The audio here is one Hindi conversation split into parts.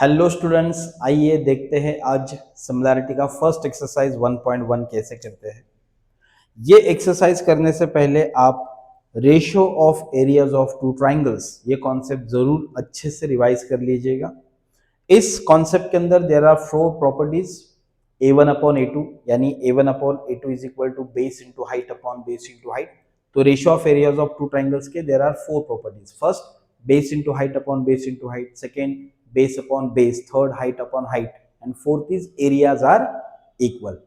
हेलो स्टूडेंट्स, आइए देखते हैं आज सिमिलैरिटी का फर्स्ट एक्सरसाइज 1.1 कैसे करते हैं। ये एक्सरसाइज करने से पहले आप ratio of areas of two triangles ये कॉन्सेप्ट जरूर अच्छे से रिवाइज कर लीजिएगा। इस कॉन्सेप्ट के अंदर there are four properties a1 upon a2, यानी a1 upon a2 is equal to base into height upon base into height. तो ratio of areas of two triangles के there are four properties. First, base into height upon base into height. Second, base upon base. Third, height upon height. And fourth is areas are equal.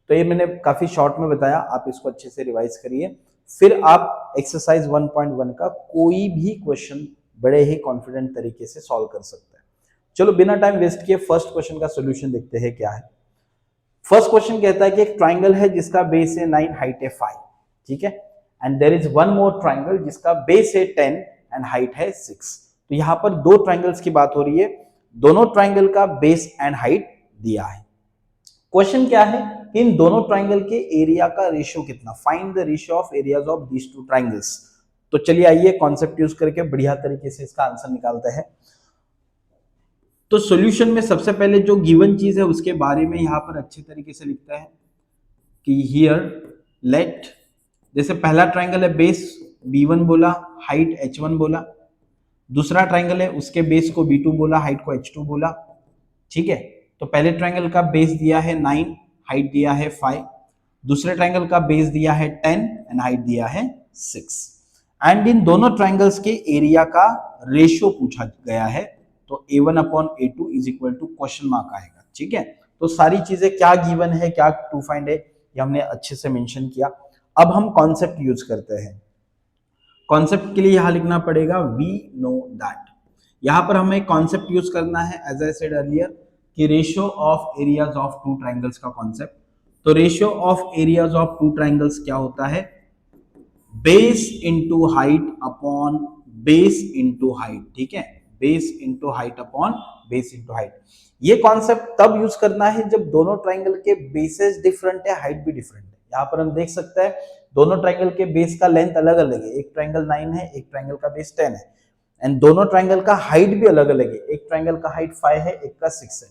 तो ये मैंने काफी शॉर्ट में बताया, आप इसको अच्छे से रिवाइज करिए। फिर आप एक्सरसाइज 1.1 का कोई भी क्वेश्चन बड़े ही कॉन्फिडेंट तरीके से सॉल्व कर सकते हैं। चलो बिना टाइम वेस्ट किए फर्स्ट क्वेश्चन का सोल्यूशन देखते हैं क्या है। फर्स्ट क्वेश्चन कहता है कि एक ट्राइंगल है जिसका बेस है 9, हाइट है 5, ठीक है। And there is one more triangle जिसका बेस है 10 एंड हाइट है 6। तो यहां पर दो ट्राइंगल्स की बात हो रही है, दोनों ट्राइंगल का बेस एंड हाइट दिया है। क्वेश्चन क्या है कि इन दोनों ट्राइंगल के एरिया का रेशियो कितना, find the ratio of areas of these two triangles. तो चलिए आइए कॉन्सेप्ट यूज करके बढ़िया तरीके से इसका आंसर निकालते हैं। तो सॉल्यूशन में सबसे पहले जो गिवन चीज है उसके बारे में यहां पर अच्छे तरीके से लिखता है कि हियर लेट, जैसे पहला ट्राइंगल है बेस b1 बोला, हाइट h1 बोला। दूसरा ट्राइंगल है उसके बेस को b2 बोला, हाइट को h2 बोला, ठीक है। तो पहले ट्राइंगल का बेस दिया है 9, हाइट दिया है 5। दूसरे ट्राइंगल का बेस दिया है 10 एंड हाइट दिया है 6। एंड इन दोनों ट्राइंगल्स के एरिया का रेशियो पूछा गया है। तो a1 upon a2 is equal to question mark आएगा, ठीक है। तो सारी चीजें क्या गिवन है, क्या टू फाइंड है, ये हमने अच्छे से मेंशन किया। अब हम कॉन्सेप्ट यूज करते हैं। कॉन्सेप्ट के लिए यहां लिखना पड़ेगा वी नो दैट। यहां पर हमें कॉन्सेप्ट यूज करना है एज आई सेड अर्लियर कि ratio of areas of two triangles का कॉन्सेप्ट। तो ratio of areas of two triangles क्या होता है, base into height upon base into height, ठीक है। Base into height upon base into height. ये कॉन्सेप्ट तब यूज करना है जब दोनों ट्राइंगल के बेसेस डिफरेंट है, हाइट भी डिफरेंट है। यहां पर हम देख सकते हैं दोनों ट्राइंगल के बेस का लेंथ अलग अलग है, एक ट्राइंगल 9 है, एक ट्राइंगल का बेस 10 है। एंड दोनों ट्राइंगल का हाइट भी अलग अलग है, एक ट्राइंगल का हाइट 5 है, एक का 6 है।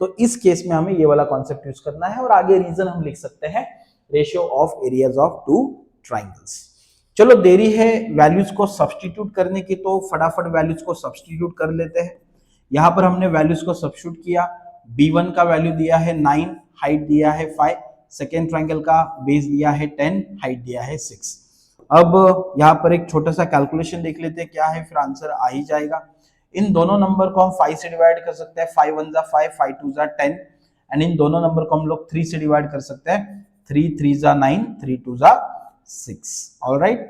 तो इस केस में हमें ये वाला कॉन्सेप्ट यूज करना है और आगे रीजन हम लिख सकते हैं ratio of areas of two triangles. चलो देरी है वैल्यूज को सब्स्टिट्यूट करने की, तो फटाफट वैल्यूज को सब्स्टिट्यूट कर लेते हैं। यहां पर हमने वैल्यूज को सब्स्टिट्यूट किया। b1 का वैल्यू दिया है 9, हाइट दिया है 5। सेकेंड ट्राइंगल का बेस दिया है 10, हाइट दिया है 6। अब यहाँ पर एक छोटा सा कैलकुलेशन देख लेते हैं क्या है, फिर आंसर आ ही जाएगा। इन दोनों नंबर को हम 5 से डिवाइड कर सकते हैं, 5 1 जा 5, 5 2 जा 10। एंड इन दोनों नंबर को हम लोग 3 से डिवाइड कर सकते हैं, 3 3 जा 9, 3 2 जा 6। ऑलराइट,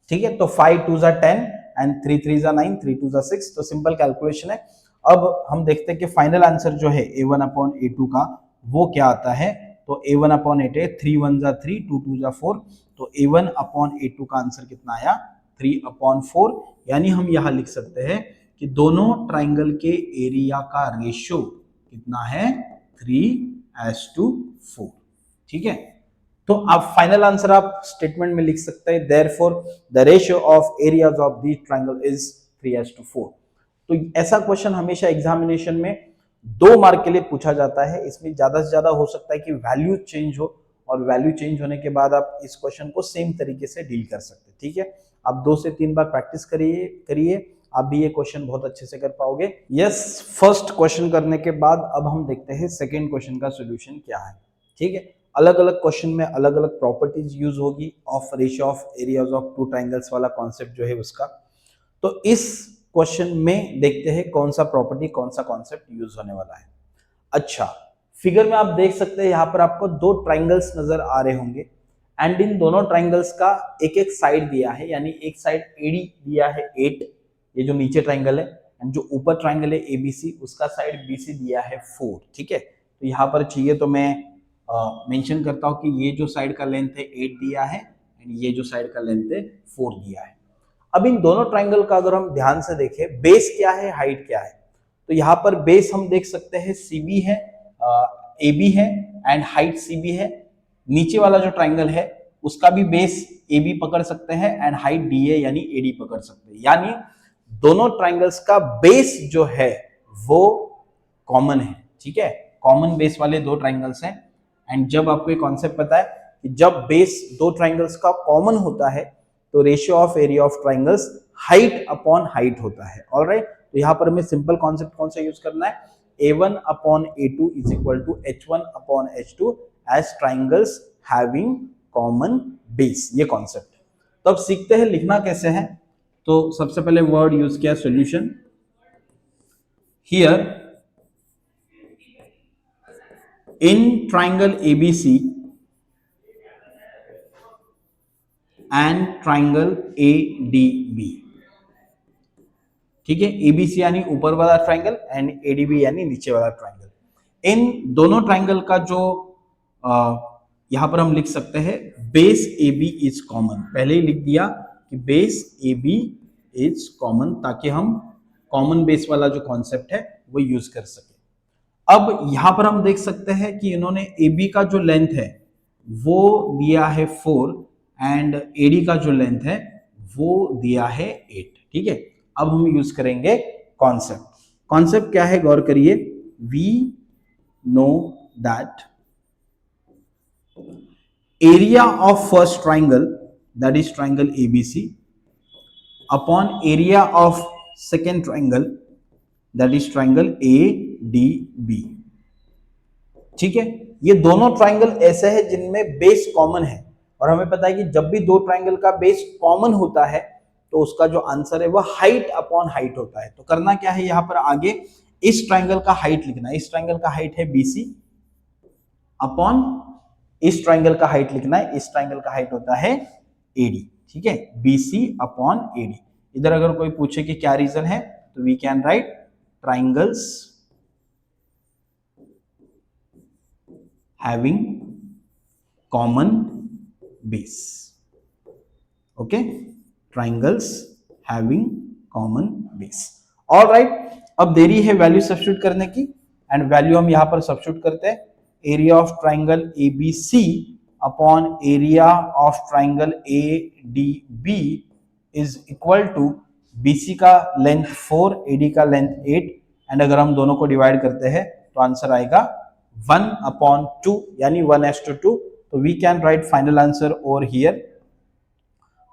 ठीक है। तो 5 2 जा 10 एंड 3 3 जा 9, 3 2 जा 6। तो सिंपल कैलकुलेशन है। अब हम देखते हैं कि फाइनल आंसर जो है a1 अपॉन a2 का वो क्या आता है। तो a1 अपॉन a2 है 3 1 जा 3, 2 2 जा 4। तो a1 अपॉन a2 का आंसर कितना आया, 3 अपॉन 4। यानी हम यहां लिख सकते हैं कि दोनों ट्राइंगल के एरिया का रेशियो कितना है, 3:4, ठीक है। तो आप फाइनल आंसर आप स्टेटमेंट में लिख सकते हैं therefore the ratio of areas of this triangle is 3:4। तो ऐसा क्वेश्चन हमेशा एग्जामिनेशन में 2 मार्क के लिए पूछा जाता है। इसमें ज्यादा से ज्यादा हो सकता है कि वैल्यू चेंज हो, और वैल्यू चेंज होने के बाद आप इस क्वेश्चन को सेम तरीके से डील कर सकते हैं, ठीक है। आप 2 से 3 बार प्रैक्टिस करिए, आप भी ये क्वेश्चन बहुत अच्छे से कर पाओगे। यस, फर्स्ट क्वेश्चन करने के बाद अब हम देखते हैं सेकेंड क्वेश्चन का सोल्यूशन क्या है, ठीक है। अलग अलग क्वेश्चन में अलग अलग प्रॉपर्टीज यूज होगी of ratio of areas of two triangles वाला कॉन्सेप्ट जो है उसका। तो इस क्वेश्चन में देखते हैं कौन सा प्रॉपर्टी, कौन सा कॉन्सेप्ट यूज होने वाला है। अच्छा, फिगर में आप देख सकते हैं यहां पर आपको 2 ट्राइंगल्स नजर आ रहे होंगे। एंड इन दोनों ट्राइंगल्स का एक एक साइड दिया है, यानी एक साइड एडी दिया है 8, ये जो नीचे ट्राइंगल है। एंड जो ऊपर ट्राइंगल है एबीसी, उसका साइड बीसी दिया है 4, ठीक है। तो यहां पर चाहिए तो मैं मेंशन करता हूं कि ये जो साइड का लेंथ है 8 दिया है एंड ये जो साइड का लेंथ है 4 दिया है। अब इन दोनों ट्राइंगल का अगर हम ध्यान से देखें, बेस क्या है, हाइट क्या है। तो यहाँ पर बेस हम देख सकते हैं CB है, AB है एंड हाइट CB है। नीचे वाला जो ट्राइंगल है उसका भी बेस AB पकड़ सकते हैं एंड हाइट DA यानी AD पकड़ सकते हैं। यानी दोनों ट्राइंगल्स का बेस जो है वो कॉमन है, ठीक है, कॉमन बेस वाले दो ट्राइंगल्स हैं। एंड जब आपको ये कॉन्सेप्ट पता है कि जब बेस दो ट्राइंगल्स का कॉमन होता है तो ratio of area of triangles height upon height होता है। ऑलराइट, तो यहाँ पर हमें सिंपल कॉन्सेप्ट कौन सा यूज करना है, A1 upon A2 is equal to H1 upon H2 as triangles having common base, ये कॉन्सेप्ट। तो अब सीखते हैं लिखना कैसे है। तो सबसे पहले वर्ड यूज किया solution. Here in triangle ABC and triangle ADB, ठीक है, ABC यानी ऊपर वाला ट्राइंगल एंड ADB यानी नीचे वाला ट्राइंगल। इन दोनों ट्राइंगल का जो यहां पर हम लिख सकते हैं बेस AB इज कॉमन, पहले ही लिख दिया कि बेस AB इज कॉमन, ताकि हम कॉमन बेस वाला जो कॉन्सेप्ट है वो यूज कर सके। अब यहां पर हम देख सकते हैं कि इन्होंने AB का जो लेंथ है वो दिया है 4 एंड AD का जो लेंथ है वो दिया है 8, ठीक है। अब हम यूज करेंगे कॉन्सेप्ट। कॉन्सेप्ट क्या है, गौर करिए। We know that area of first triangle that is triangle ABC upon area of second triangle that is triangle ADB, ठीक है। ये दोनों ट्राइंगल ऐसे हैं जिनमें बेस कॉमन है, और हमें पता है कि जब भी दो ट्राइंगल का बेस कॉमन होता है तो उसका जो आंसर है वो हाइट अपॉन हाइट होता है। तो करना क्या है, यहां पर आगे इस ट्राइंगल का हाइट लिखना है। इस ट्राइंगल का हाइट है BC अपॉन इस ट्राइंगल का हाइट लिखना है, इस ट्राइंगल का हाइट होता है AD, ठीक है, BC अपॉन AD। इधर अगर कोई पूछे कि क्या रीजन है तो we can write triangles having common base, okay, triangles having common base। all right, अब देरी है वैल्यू सब्स्टिट्यूट करने की, एंड वैल्यू हम यहां पर सब्स्टिट्यूट करते हैं। Area of triangle ABC upon area of triangle ADB is equal to BC का लेंथ 4, AD का लेंथ 8, एंड अगर हम दोनों को डिवाइड करते हैं तो आंसर आएगा 1 अपॉन 2 यानी 1:2। तो we can write final answer over here.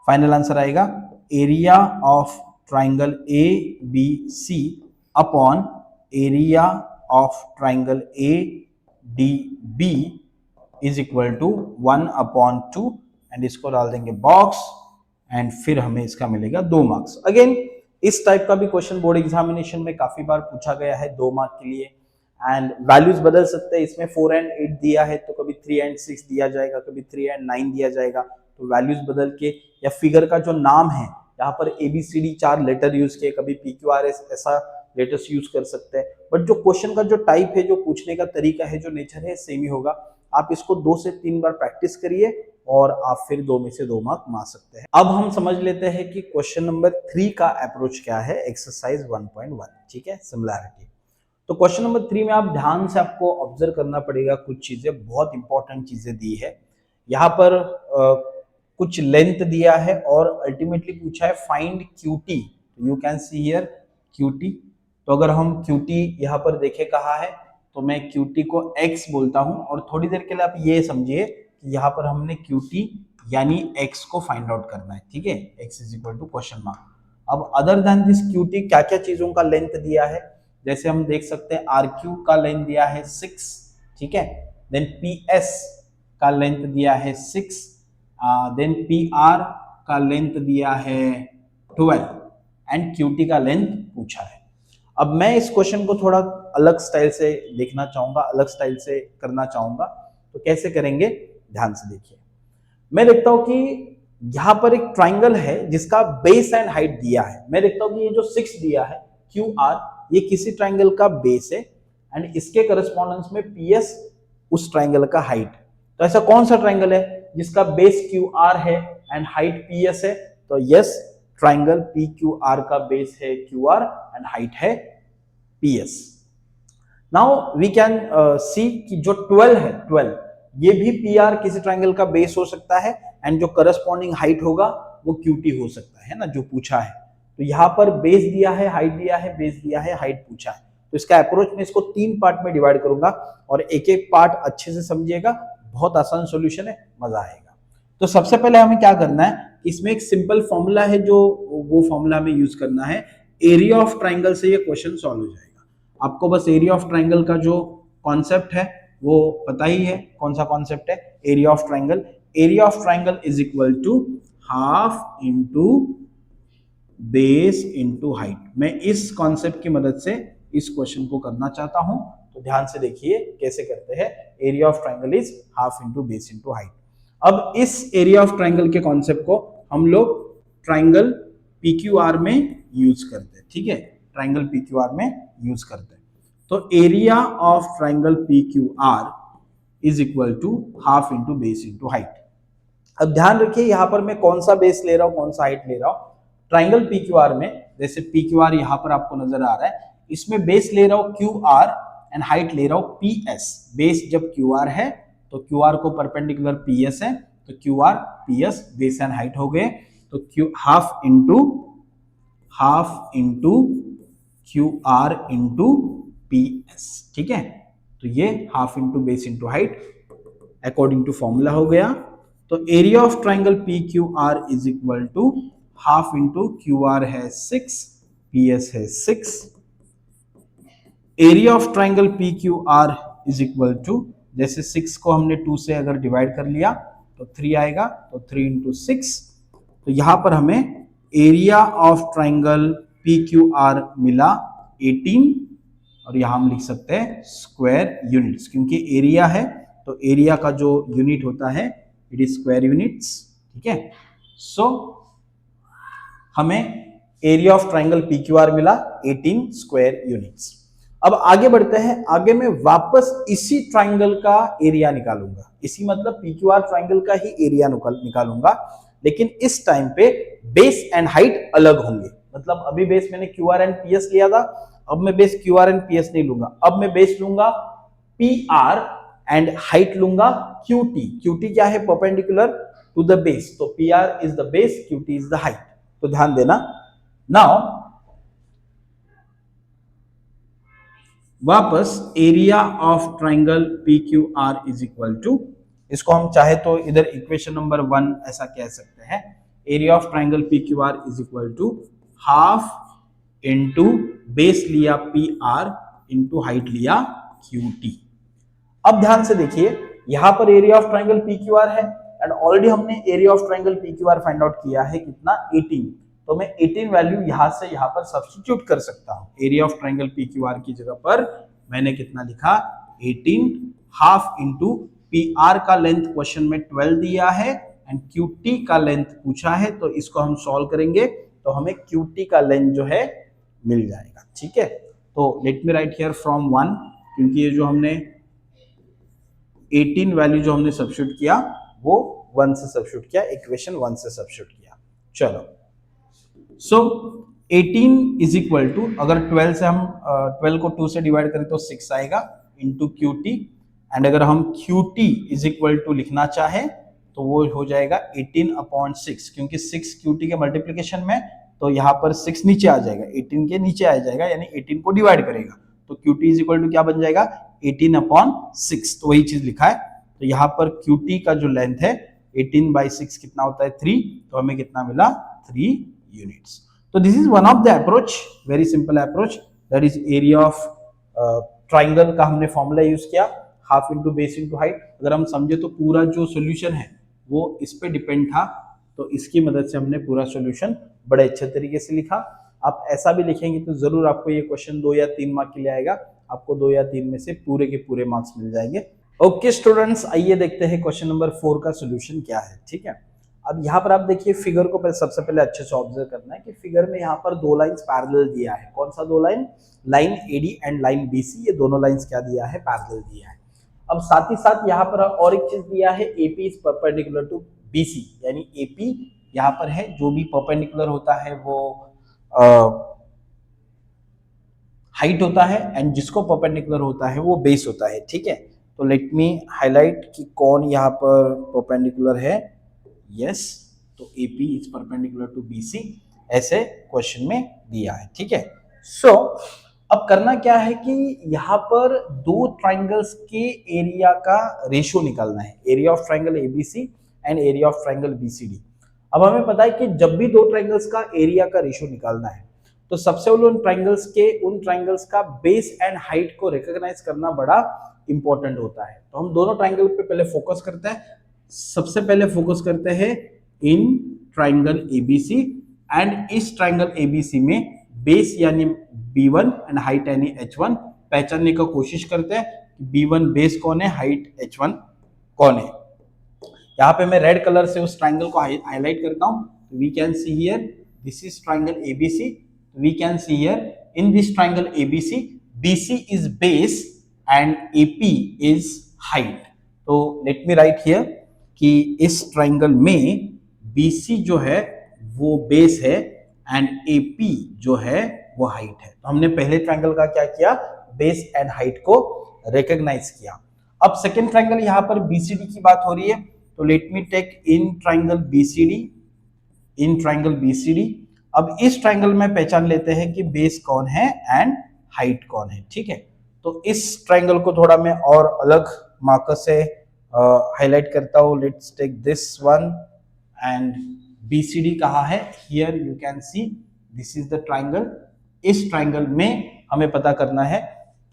Final answer आएगा area of triangle ABC upon area of triangle ADB is equal to 1 upon 2, and इसको डाल देंगे बॉक्स, एंड फिर हमें इसका मिलेगा 2 मार्क्स। अगेन इस टाइप का भी क्वेश्चन बोर्ड एग्जामिनेशन में काफी बार पूछा गया है 2 मार्क के लिए, एंड वैल्यूज बदल सकते हैं। इसमें 4 एंड 8 दिया है तो कभी 3 एंड 6 दिया जाएगा, कभी 3 एंड 9 दिया जाएगा। तो वैल्यूज बदल के, या फिगर का जो नाम है यहाँ पर ABCD 4 लेटर यूज किए, कभी PQRS ऐसा लेटर्स यूज कर सकते हैं, बट जो क्वेश्चन का जो टाइप है, जो पूछने का तरीका है, जो नेचर है, सेम ही होगा। आप इसको 2 से 3 बार प्रैक्टिस करिए और आप फिर 2 में से 2 मार्क मार सकते हैं। अब हम समझ लेते हैं कि क्वेश्चन नंबर 3 का अप्रोच क्या है, एक्सरसाइज 1.1, ठीक है, सिमिलैरिटी। तो क्वेश्चन नंबर 3 में आप ध्यान से आपको ऑब्जर्व करना पड़ेगा, कुछ चीजें, बहुत इंपॉर्टेंट चीजें दी है यहाँ पर। कुछ लेंथ दिया है और अल्टीमेटली पूछा है find QT। You can see here QT। तो अगर हम QT यहाँ पर देखे कहा है तो मैं QT को X बोलता हूं, और थोड़ी देर के लिए आप ये समझिए कि यहाँ पर हमने QT यानी X को फाइंड आउट करना है, ठीक है, X is equal to question mark. अब अदर देन दिस QT क्या क्या चीजों का लेंथ दिया है, जैसे हम देख सकते हैं RQ का लेंथ दिया है 6, ठीक है, देन PS का लेंथ दिया है 6, देन PR का लेंथ दिया है 12, एंड QT का लेंथ पूछा है। अब मैं इस क्वेश्चन को थोड़ा अलग स्टाइल से देखना चाहूंगा, अलग स्टाइल से करना चाहूंगा। तो कैसे करेंगे, ध्यान से देखिए। मैं देखता हूं कि यहां पर एक ट्राइंगल है जिसका बेस एंड हाइट दिया है। मैं देखता हूं कि ये जो 6 दिया है QR, ये किसी ट्राइंगल का बेस है, एंड इसके करस्पॉन्डेंस में PS उस ट्राइंगल का हाइट। तो ऐसा कौन सा ट्राइंगल है जिसका बेस QR है एंड हाइट PS है? तो यस, ट्राइंगल PQR का बेस है QR एंड हाइट है PS। Now we can see कि जो 12 है, 12 ये भी PR किसी ट्राइंगल का बेस हो सकता है, एंड जो करस्पॉन्डिंग हाइट होगा वो QT हो सकता है ना, जो पूछा है। तो यहां पर बेस दिया है, हाइट दिया है, बेस दिया है, हाइट पूछा है। तो इसका अप्रोच मैं इसको 3 पार्ट में डिवाइड करूंगा और एक एक पार्ट अच्छे से समझिएगा, बहुत आसान सॉल्यूशन है, मजा आएगा। तो सबसे पहले हमें क्या करना है, इसमें एक सिंपल फॉर्मूला है, जो वो फॉर्मूला हमें यूज करना है। एरिया ऑफ ट्राइंगल से ये क्वेश्चन सॉल्व हो जाएगा। आपको बस एरिया ऑफ ट्राइंगल का जो कॉन्सेप्ट है वो पता ही है। कौन सा कॉन्सेप्ट है? Area of triangle. Area of triangle is equal to half into base into height. मैं इस कॉन्सेप्ट की मदद से इस क्वेश्चन को करना चाहता हूं, तो ध्यान से देखिए कैसे करते हैं। Area of triangle is half into base into height. अब इस एरिया ऑफ ट्राइंगल के कॉन्सेप्ट को हम लोग ट्राइंगल PQR में यूज करते हैं, ठीक है, ट्राइंगल PQR में यूज करते हैं। तो area of triangle PQR is equal to half into base into height. अब ध्यान रखिए यहां पर मैं कौन सा बेस ले रहा हूं, कौन सा हाइट ले रहा हूं। ट्राइंगल PQR में, जैसे PQR यहां पर आपको नजर आ रहा है, इसमें बेस ले रहा हूं QR एंड हाइट ले रहा हूं PS। बेस जब QR है तो QR को परपेंडिकुलर PS है, तो QR PS base and height हो गए। तो half into QR into PS, ठीक है। तो ये half into base into height according to formula हो गया। तो area of triangle PQR is equal to half into QR है 6, PS है 6। Area of triangle PQR is equal to, जैसे 6 को हमने 2 से अगर डिवाइड कर लिया तो 3 आएगा, तो 3 इंटू 6। तो यहां पर हमें एरिया ऑफ ट्राइंगल PQR मिला 18, और यहां हम लिख सकते हैं स्क्वायर यूनिट्स, क्योंकि एरिया है तो एरिया का जो यूनिट होता है इट इज स्क्वायर यूनिट्स, ठीक है। सो हमें एरिया ऑफ ट्राइंगल PQR मिला 18 स्क्वायर यूनिट्स। अब आगे बढ़ते हैं। आगे मैं वापस इसी ट्राइंगल का एरिया निकालूंगा, इसी मतलब PQR ट्राइंगल का ही एरिया निकालूंगा, लेकिन इस टाइम पे बेस एंड हाइट अलग होंगे। मतलब अभी बेस मैंने QR एंड PS लिया था, अब मैं बेस QR एंड PS नहीं लूंगा, अब मैं बेस लूंगा PR एंड हाइट लूंगा QT। QT क्या है? Perpendicular to the base. तो PR is the base, QT is the height. तो ध्यान देना। नाउ वापस area of triangle PQR is equal to, इसको हम चाहे तो इधर इक्वेशन नंबर 1 ऐसा कह सकते हैं। Area of triangle PQR is equal to half into base लिया PR इंटू हाइट लिया QT। अब ध्यान से देखिए, यहां पर एरिया ऑफ ट्राइंगल PQR है एंड ऑलरेडी हमने area of triangle PQR find out किया है, कितना? 18। तो मैं 18 वैल्यू यहां से यहां पर सब्स्टिट्यूट कर सकता हूं। एरिया ऑफ ट्राइंगल PQR की जगह पर मैंने कितना लिखा? 18। हाफ इंटू PR का लेंथ क्वेश्चन में 12 दिया है एंड QT का लेंथ पूछा है, तो इसको हम सॉल्व करेंगे तो हमें QT का लेंथ जो है मिल जाएगा, ठीक है। तो let me write here from 1, क्योंकि ये जो हमने 18 वैल्यू जो हमने सब्स्टिट्यूट किया वो 1 से सब्स्टिट्यूट किया, इक्वेशन 1 से सब्स्टिट्यूट किया। चलो, सो 18 इज इक्वल टू, अगर 12 से हम 12 को 2 से डिवाइड करें तो 6 आएगा इंटू QT, एंड अगर हम QT इज इक्वल टू लिखना चाहें तो वो हो जाएगा 18/6, क्योंकि 6 QT के मल्टीप्लीकेशन में, तो यहाँ पर 6 नीचे आ जाएगा, 18 के नीचे आ जाएगा, यानी 18 को डिवाइड करेगा, तो QT इज इक्वल टू क्या बन जाएगा? 18/6। तो वही चीज लिखा है। तो यहाँ पर QT का जो लेंथ है 18/6 कितना होता है? 3। तो हमें कितना मिला? 3 यूनिट्स। तो this is one of the approach, very simple approach, that is area of triangle का हमने फॉर्मूला यूज किया, half into base into height. अगर हम समझे तो पूरा जो सोल्यूशन है वो इस पे डिपेंड था, तो इसकी मदद से हमने पूरा सोल्यूशन बड़े अच्छे तरीके से लिखा। आप ऐसा भी लिखेंगे तो जरूर आपको ये क्वेश्चन 2 या 3 मार्क के लिए आएगा, आपको 2 या 3 में से पूरे के पूरे मार्क्स मिल जाएंगे। ओके स्टूडेंट्स, आइए देखते हैं क्वेश्चन नंबर 4 का सोल्यूशन क्या है, ठीक है। अब यहाँ पर आप देखिए फिगर को सबसे पहले अच्छे से ऑब्जर्व करना है कि फिगर में यहाँ पर 2 लाइंस पैरेलल दिया है। कौन सा 2 line? Line AD and line BC, ये दोनों लाइंस क्या दिया है? पैरेलल दिया है। अब साथ ही साथ यहाँ पर और एक चीज दिया है, AP is perpendicular to BC, यानी AP यहाँ पर है, जो भी परपेंडिकुलर होता है वो हाइट होता है एंड जिसको परपेंडिकुलर होता है वो बेस होता है, ठीक है। तो लेट मी हाईलाइट कि कौन यहाँ पर परपेंडिकुलर है। यस, तो AP is perpendicular to BC, ऐसे क्वेश्चन में दिया है, ठीक है। सो अब करना क्या है कि यहाँ पर दो ट्राइंगल्स के एरिया का रेशियो निकालना है, area of triangle ABC and area of triangle BCD. अब हमें पता है कि जब भी दो ट्राइंगल्स का एरिया का रेशियो निकालना है तो सबसे पहले उन ट्राइंगल्स का बेस एंड हाइट को रिकॉग्नाइज करना बड़ा इंपॉर्टेंट होता है। तो हम दोनों ट्राइंगल पे पहले फोकस करते हैं। सबसे पहले फोकस करते हैं इन ट्राइंगल एबीसी एंड इस ट्राइंगल एबीसी में बेस यानी B1 एंड हाइट यानी H1 पहचानने का कोशिश करते हैं कि B1 बेस कौन है, हाइट H1 कौन है। यहाँ पे मैं रेड कलर से उस ट्राइंगल को हाईलाइट करता हूं। We can see here this is triangle ABC. We can see here in this triangle ABC BC is base and AP is height. तो लेट मी राइट हियर कि इस ट्राइंगल में BC जो है वो बेस है एंड AP जो है वो हाइट है। तो हमने पहले ट्राइंगल का क्या किया, बेस एंड हाइट को रिकॉग्नाइज किया। अब सेकेंड ट्राइंगल यहाँ पर BCD की बात हो रही है, तो let me take in triangle BCD। अब इस ट्राइंगल में पहचान लेते हैं कि बेस कौन है एंड हाइट कौन है, ठीक है। तो इस ट्राइंगल को थोड़ा मैं और अलग मार्कर से हाईलाइट करता हूं। Let's take this one and BCD कहाँ है, here you can see this is the triangle. इस ट्राइंगल में हमें पता करना है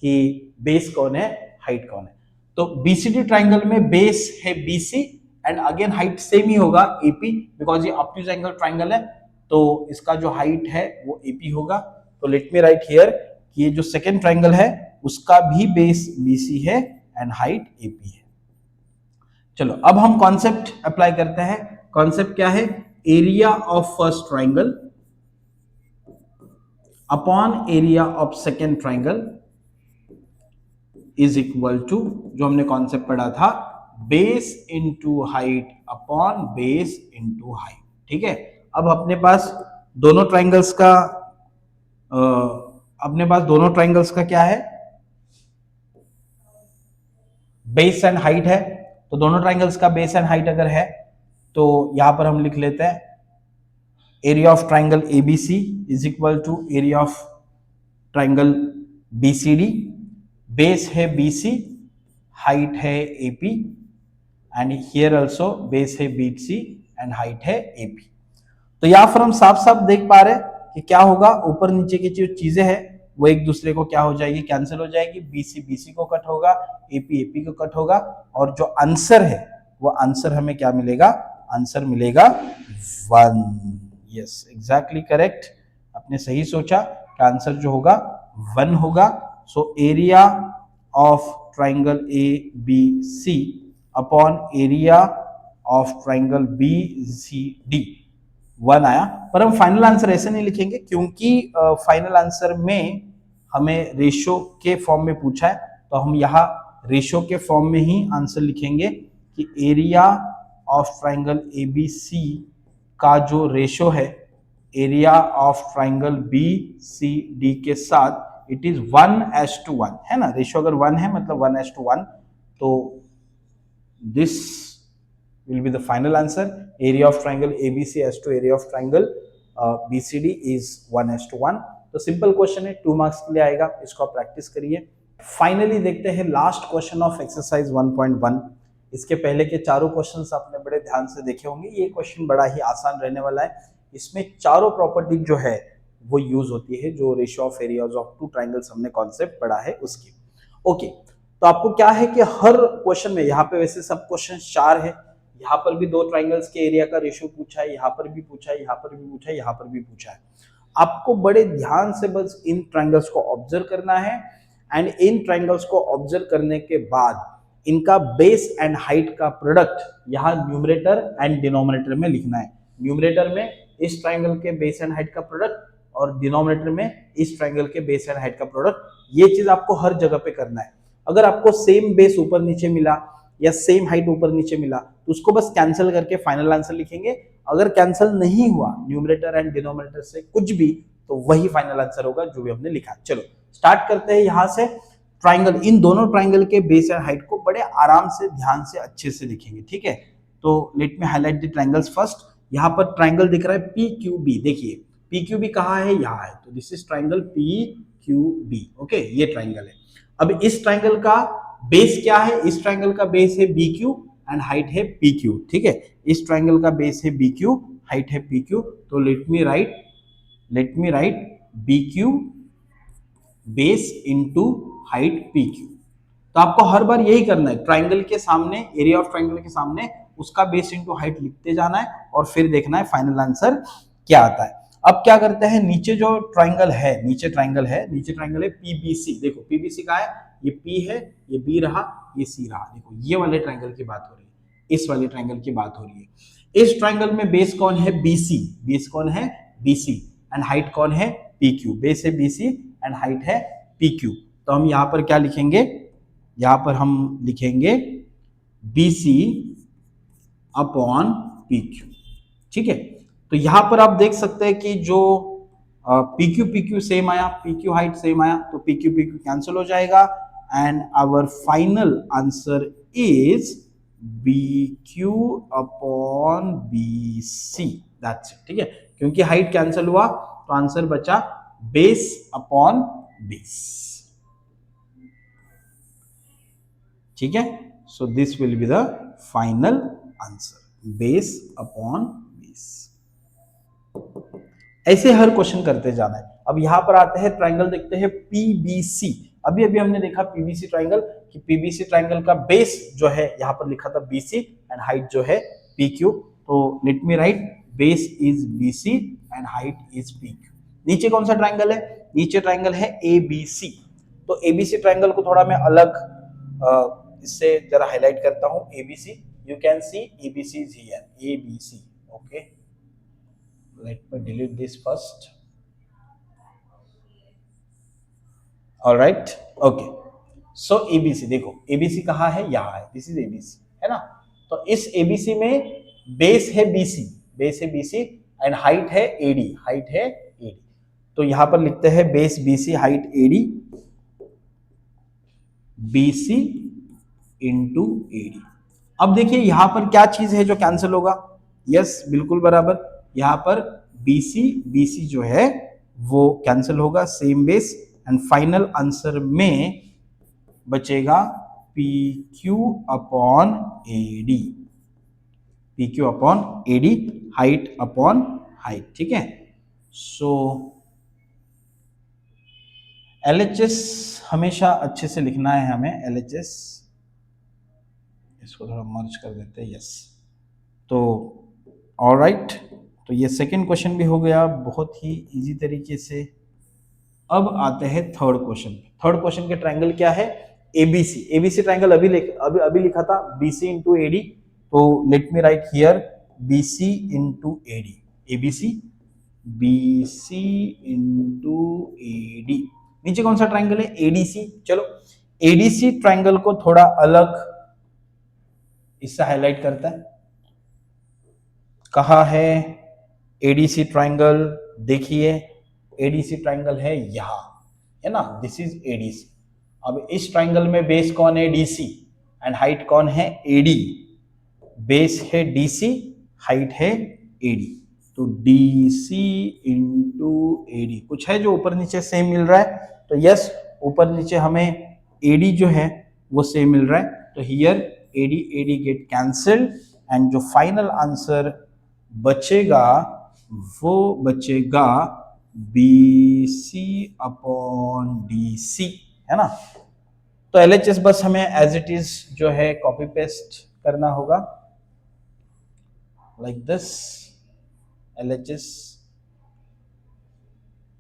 कि बेस कौन है, हाइट कौन है। तो BCD ट्राइंगल में बेस है BC and again height same ही होगा AP, बिकॉज ये ऑब्ट्यूज एंगल ट्राइंगल है तो इसका जो हाइट है वो AP होगा। तो लेट मी राइट हियर कि ये जो सेकेंड ट्राइंगल है उसका भी बेस BC है एंड हाइट AP है। चलो अब हम कॉन्सेप्ट अप्लाई करते हैं। कॉन्सेप्ट क्या है, area of first triangle upon area of second triangle is equal to, जो हमने कॉन्सेप्ट पढ़ा था, base into height upon base into height, ठीक है। अब अपने पास दोनों ट्राइंगल्स का क्या है, बेस एंड हाइट है। तो दोनों ट्राइंगल्स का बेस एंड हाइट अगर है तो यहां पर हम लिख लेते हैं area of triangle ABC is equal to area of triangle BCD। Base है BC, हाइट है AP and here also base है BC एंड हाइट है AP। तो यहां पर हम साफ साफ देख पा रहे हैं कि क्या होगा, ऊपर नीचे की जो चीजें हैं वो एक दूसरे को क्या हो जाएगी, कैंसिल हो जाएगी। BC BC को कट होगा, AP AP को कट होगा और जो आंसर है वो आंसर हमें क्या मिलेगा, आंसर मिलेगा 1। यस एग्जैक्टली करेक्ट, आपने सही सोचा कि आंसर जो होगा 1 होगा। So area of triangle ABC upon area of triangle BCD 1 आया। पर हम फाइनल आंसर ऐसे नहीं लिखेंगे क्योंकि फाइनल आंसर में हमें रेशियो के फॉर्म में पूछा है, तो हम यहाँ रेशियो के फॉर्म में ही आंसर लिखेंगे कि एरिया ऑफ ट्राइंगल ABC का जो रेशियो है एरिया ऑफ ट्राइंगल BCD के साथ इट इज 1:1 है ना। रेशियो अगर 1 है मतलब 1:1, तो this will be the final answer. Area of triangle ABC as to area of triangle BCD is 1:1। तो सिंपल क्वेश्चन है, 2 मार्क्स के लिए आएगा, इसको आप प्रैक्टिस करिए। फाइनली देखते हैं लास्ट क्वेश्चन ऑफ एक्सरसाइज 1.1। इसके पहले के चारों क्वेश्चंस आपने बड़े ध्यान से देखे होंगे। ये क्वेश्चन बड़ा ही आसान रहने वाला है। इसमें चारों प्रॉपर्टी जो है वो यूज होती है, जो ratio of areas of two triangles हमने कॉन्सेप्ट पढ़ा है उसकी। ओके, तो आपको क्या है कि हर क्वेश्चन में, यहाँ पे वैसे सब क्वेश्चन 4 है, यहाँ पर भी दो ट्राइंगल्स के एरिया का रेशियो पूछा है, यहाँ पर भी पूछा है, यहाँ पर भी पूछा है, यहाँ पर भी पूछा है। आपको बड़े ध्यान से बस इन ट्राइंगल्स को ऑब्जर्व करना है एंड इन ट्राइंगल्स को ऑब्जर्व करने के बाद इनका बेस एंड हाइट का प्रोडक्ट यहाँ न्यूमरेटर एंड डिनोमिनेटर में लिखना है। न्यूमरेटर में इस ट्राइंगल के बेस एंड हाइट का प्रोडक्ट और डिनोमिनेटर में इस ट्राइंगल के बेस एंड हाइट का प्रोडक्ट। ये चीज आपको हर जगह पे करना है। अगर आपको सेम बेस ऊपर नीचे मिला या सेम हाइट ऊपर नीचे मिला तो उसको बस कैंसिल करके फाइनल आंसर लिखेंगे। अगर कैंसिल नहीं हुआ न्यूमरेटर एंड डिनोमिनेटर से कुछ भी, तो वही फाइनल आंसर होगा जो भी हमने लिखा। चलो स्टार्ट करते हैं यहां से। ट्राइंगल, इन दोनों ट्राइंगल के बेस एंड हाइट को बड़े आराम से, ध्यान से, अच्छे से लिखेंगे, ठीक है। तो let me highlight the triangles first. यहाँ पर ट्राइंगल दिख रहा है PQB। देखिए पी क्यू बी कहाँ है, यहाँ है, तो this is triangle P Q B. Okay, ये ट्राइंगल है। अब इस ट्राइंगल का बेस क्या है, इस ट्राइंगल का बेस है बी क्यू एंड हाइट है पी क्यू। ठीक है, इस ट्राइंगल का बेस है बी क्यू, हाइट है पी क्यू। तो let me write B Q base into height P Q. तो आपको हर बार यही करना है, ट्राइंगल के सामने, एरिया ऑफ ट्राइंगल के सामने उसका बेस इंटू हाइट लिखते जाना है और फिर देखना है फाइनल आंसर क्या आता है। अब क्या करते हैं, नीचे जो ट्राइंगल है, नीचे ट्राइंगल है पीबीसी। देखो पीबीसी का है, ये पी है, ये बी रहा, ये सी रहा। देखो ये वाले ट्राइंगल की बात हो रही है, इस वाले ट्राइंगल की बात हो रही है। इस ट्राइंगल में बेस कौन है, बीसी। बेस कौन है, बीसी। एंड हाइट कौन है, पी क्यू। बेस है बीसी एंड हाइट है पी क्यू। तो हम यहां पर क्या लिखेंगे, यहां पर हम लिखेंगे BC अपॉन PQ। ठीक है, तो यहां पर आप देख सकते हैं कि जो PQ सेम आया, PQ हाइट सेम आया, तो PQ कैंसिल हो जाएगा and our final answer is BQ upon BC। That's it. ठीक है, क्योंकि हाइट कैंसिल हुआ तो आंसर बचा बेस अपॉन बेस। ठीक है, so this will be the final answer, base upon base. ऐसे हर क्वेश्चन करते जाना है। अब यहां पर आते हैं, ट्राइंगल देखते हैं पीबीसी। अभी अभी हमने देखा पीबीसी ट्राइंगल, कि पीबीसी ट्राइंगल का बेस जो है यहां पर लिखा था बीसी एंड हाइट जो है पीक्यू। तो let me right base is BC and height is PQ. नीचे कौन सा ट्राइंगल है, नीचे ट्राइंगल है एबीसी। तो एबीसी ट्राइंगल को थोड़ा मैं अलग इससे जरा हाईलाइट करता हूं। ABC, you can C ABC is here, ABC. Okay, let me delete this first. All right, okay, so ABC, देखो ABC कहाँ है, यहाँ है, दिस इज ABC, है ना। तो इस ABC में बेस है BC, बेस है BC एंड हाइट है AD, हाइट है AD। तो यहां पर लिखते हैं base BC height AD, BC into AD। अब देखिए यहां पर क्या चीज है जो कैंसिल होगा, यस बिल्कुल बराबर, यहां पर BC जो है वो कैंसिल होगा, same base and final answer में बचेगा PQ upon AD, PQ upon AD, height upon height. ठीक है, सो LHS हमेशा अच्छे से लिखना है हमें, LHS, इसको थोड़ा मर्ज कर देते हैं, यस। तो ऑलराइट, तो ये सेकंड क्वेश्चन भी हो गया बहुत ही इजी तरीके से। अब आते हैं थर्ड क्वेश्चन। थर्ड क्वेश्चन के ट्राइंगल क्या है, एबीसी। एबीसी ट्राइंगल अभी लिखा था बीसी इंटू एडी। तो let me write here BC into AD, ABC BC into AD. नीचे कौन सा ट्राइंगल है, एडीसी। चलो एडीसी ट्राइंगल को थोड़ा अलग इससे हाईलाइट करता है। कहाँ है एडीसी ट्राइंगल, देखिए एडीसी ट्राइंगल है यहाँ, है ना, दिस इज एडीसी। अब इस ट्राइंगल में बेस कौन है, डीसी एंड हाइट कौन है, एडी। बेस है डीसी, हाइट है एडी। तो डीसी इंटू एडी, कुछ है जो ऊपर नीचे सेम मिल रहा है, तो यस ऊपर नीचे हमें एडी जो है वो सेम मिल रहा है। तो here AD AD get cancelled and जो फाइनल आंसर बचेगा वो बचेगा BC अपॉन DC, है ना। तो LHS बस हमें एज इट इज जो है कॉपी पेस्ट करना होगा, like this, LHS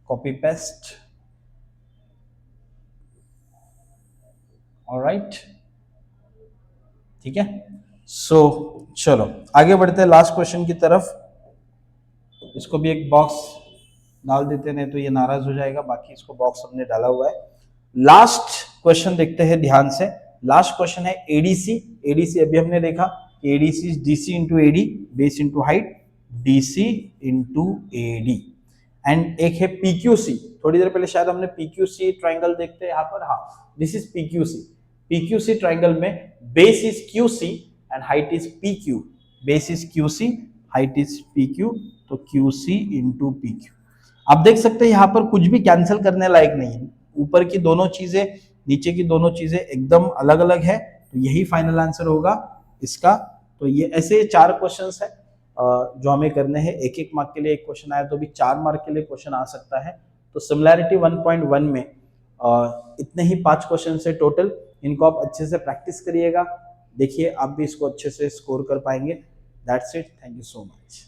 copy paste. Alright, ठीक है, सो चलो आगे बढ़ते हैं लास्ट क्वेश्चन की तरफ। इसको भी एक बॉक्स डाल देते, नहीं तो ये नाराज हो जाएगा, बाकी इसको बॉक्स हमने डाला हुआ है। लास्ट क्वेश्चन देखते हैं ध्यान से। लास्ट क्वेश्चन है एडीसी। एडीसी अभी हमने देखा कि ADC is DC into AD, base into height, DC into AD. And एक है पीक्यूसी, थोड़ी देर पहले शायद हमने पीक्यूसी ट्राइंगल देखते हैं यहाँ पर, हाँ this is PQC. PQC triangle में base is QC and height is PQ, base is QC, height is PQ, तो क्यूसी इंटू पीक्यू। आप देख सकते हैं यहाँ पर कुछ भी कैंसिल करने लायक नहीं है, ऊपर की दोनों चीजें नीचे की दोनों चीजें एकदम अलग अलग है, तो यही फाइनल आंसर होगा इसका। तो ये ऐसे 4 क्वेश्चंस है जो हमें करने हैं। एक एक मार्क के लिए एक क्वेश्चन आया तो भी 4 मार्क के लिए क्वेश्चन आ सकता है। तो सिमिलैरिटी 1.1 में इतने ही 5 क्वेश्चन है टोटल, इनको आप अच्छे से प्रैक्टिस करिएगा, देखिए आप भी इसको अच्छे से स्कोर कर पाएंगे। That's it, thank you so much.